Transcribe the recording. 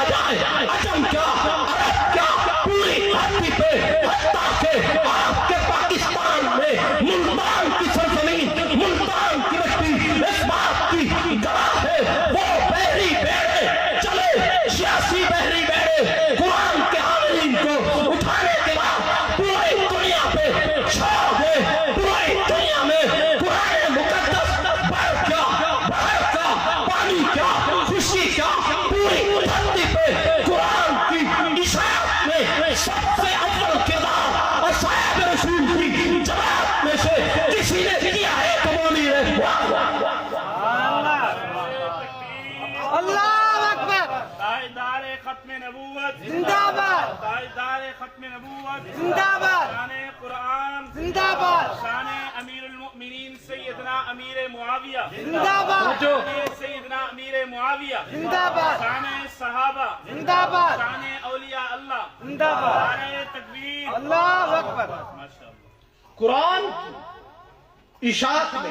دیا جائے، عجم کیا، عرب کیا، پوری دھرتی پہ، حتیٰ کہ آپ کے پاکستان میں ملتان کی سرزمین، ملتان کی مٹی اس بات کی گواہ ہے، وہ بحری بیڑے چلے، سیاسی بحری بیڑے قرآن کے حاملین کو اٹھانے کے بعد پوری دنیا پہ چھا گئے، پوری دنیا میں قرآن مقدس بر کیا، بہر کیا، پانی کیا، خوشی کیا، پوری دھرتی پہ قرآن کی اشاعت میں سب سے اول کردار اصحاب رسول کی جماعت میں سے کسی نے کیا ہے تو بولی ہے اللہ اکبر، تاجدار ختم نبوت زندہ باد، تاجدار ختم نبوت زندہ باد، شان قرآن، زندہ باد، شان امیر المؤمنین سیدنا امیر معاویہ، زندہ باد، سیدنا امیر معاویہ، زندہ باد، شان صحابہ، زندہ باد، شان اولیاء اللہ، زندہ باد، نعرہ تکبیر، اللہ اکبر۔ ماشاءاللہ۔ قرآن کی اشاعت میں